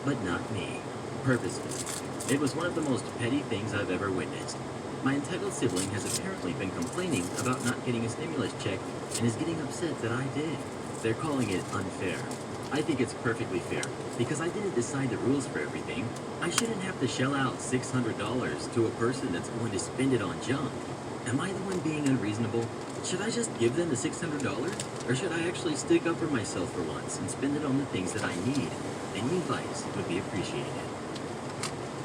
but not me. Purposely. It was one of the most petty things I've ever witnessed. My entitled sibling has apparently been complaining about not getting a stimulus check and is getting upset that I did. They're calling it unfair. I think it's perfectly fair, because I didn't decide the rules for everything. I shouldn't have to shell out $600 to a person that's going to spend it on junk. Am I the one being unreasonable? Should I just give them the $600? Or should I actually stick up for myself for once and spend it on the things that I need? Any advice would be appreciated.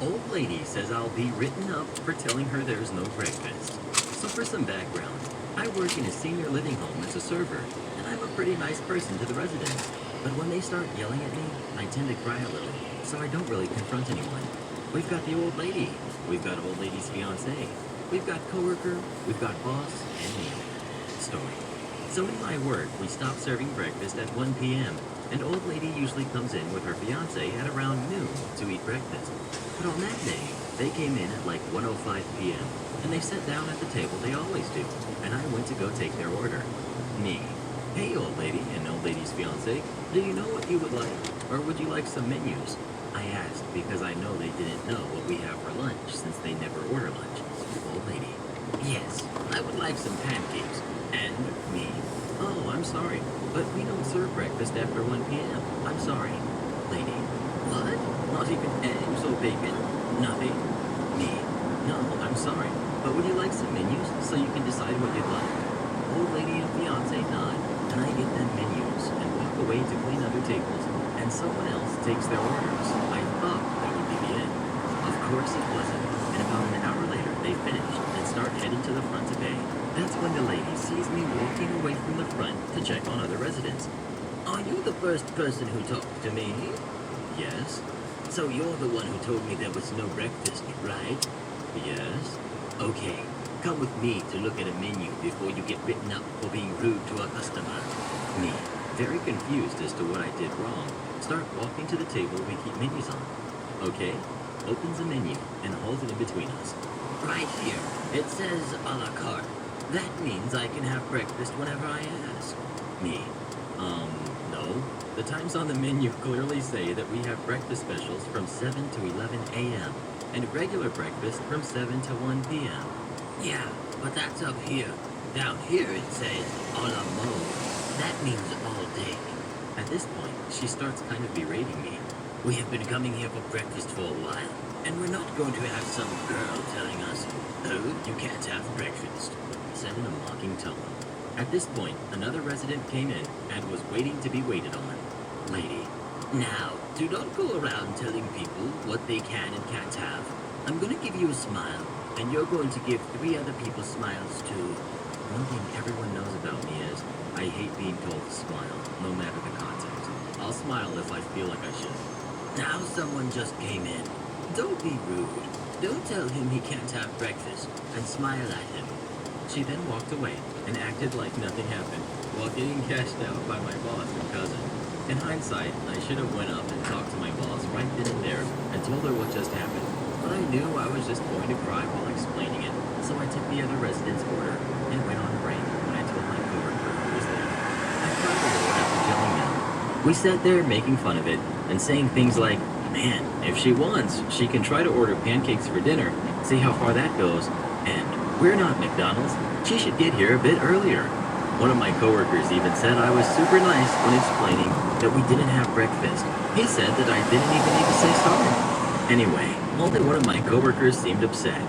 Old lady says I'll be written up for telling her there's no breakfast. So for some background, I work in a senior living home as a server, and I'm a pretty nice person to the residents. But when they start yelling at me, I tend to cry a little, so I don't really confront anyone. We've got the old lady, we've got old lady's fiance, we've got coworker, we've got boss, and me. Story. So in my work, we stop serving breakfast at 1 p.m., and old lady usually comes in with her fiance at around noon to eat breakfast. But on that day, they came in at like 1:05 p.m., and they sat down at the table they always do, and I went to go take their order. Me. Hey, old lady and old lady's fiance, do you know what you would like? Or would you like some menus? I asked because I know they didn't know what we have for lunch since they never order lunch. Old lady. Yes, I would like some pancakes. And me. Oh, I'm sorry, but we don't serve breakfast after 1 p.m. I'm sorry. Lady. What? Not even eggs or bacon? Nothing? Me. No, I'm sorry, but would you like some menus so you can decide what you'd like? Old lady and fiance nod, and I get them menus and walk away to clean other tables, and someone else takes their orders. I thought that would be the end. Of course it wasn't, and about an hour later they finished and start heading to the front to pay. That's when the lady sees me walking away from the front to check on other residents. Are you the first person who talked to me? Yes. So you're the one who told me there was no breakfast, right? Yes. Okay. Come with me to look at a menu before you get written up for being rude to a customer. Me, very confused as to what I did wrong, start walking to the table we keep menus on. Okay, opens a menu and holds it in between us. Right here, it says a la carte. That means I can have breakfast whenever I ask. Me, no. The times on the menu clearly say that we have breakfast specials from 7 to 11 a.m. and regular breakfast from 7 to 1 p.m. Yeah, but that's up here. Down here it says a la mode. That means all day. At this point, she starts kind of berating me. We have been coming here for breakfast for a while, and we're not going to have some girl telling us, oh, you can't have breakfast, said in a mocking tone. At this point, another resident came in and was waiting to be waited on. Lady. Now, do not go around telling people what they can and can't have. I'm going to give you a smile, and you're going to give 3 other people smiles too. One thing everyone knows about me is I hate being told to smile, no matter the context. I'll smile if I feel like I should. Now someone just came in. Don't be rude. Don't tell him he can't have breakfast, and smile at him. She then walked away and acted like nothing happened, while getting cashed out by my boss and cousin. In hindsight, I should have went up and talked to my boss right then and there and told her what just happened. But I knew I was just going to cry while explaining it, so I took the other resident's order and went on break when I told my coworker who was there. I cried a little after telling them. We sat there making fun of it and saying things like, man, if she wants, she can try to order pancakes for dinner, see how far that goes, and we're not McDonald's, she should get here a bit earlier. One of my coworkers even said I was super nice when explaining that we didn't have breakfast. He said that I didn't even need to say sorry. Anyway, only one of my coworkers seemed upset.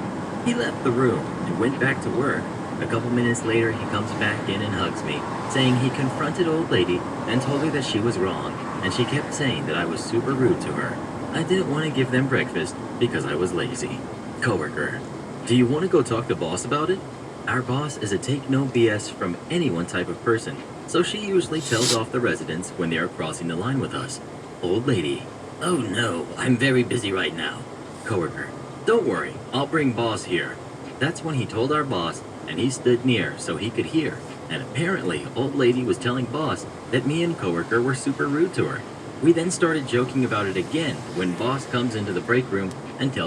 He left the room and went back to work. A couple minutes later, he comes back in and hugs me, saying he confronted old lady and told her that she was wrong, and she kept saying that I was super rude to her. I didn't want to give them breakfast because I was lazy. Coworker, do you want to go talk to boss about it? Our boss is a take no BS from anyone type of person, so she usually tells off the residents when they are crossing the line with us. Old lady. Oh no, I'm very busy right now. Coworker. Don't worry, I'll bring boss here. That's when he told our boss, and he stood near so he could hear. And apparently, old lady was telling boss that me and coworker were super rude to her. We then started joking about it again when boss comes into the break room and tells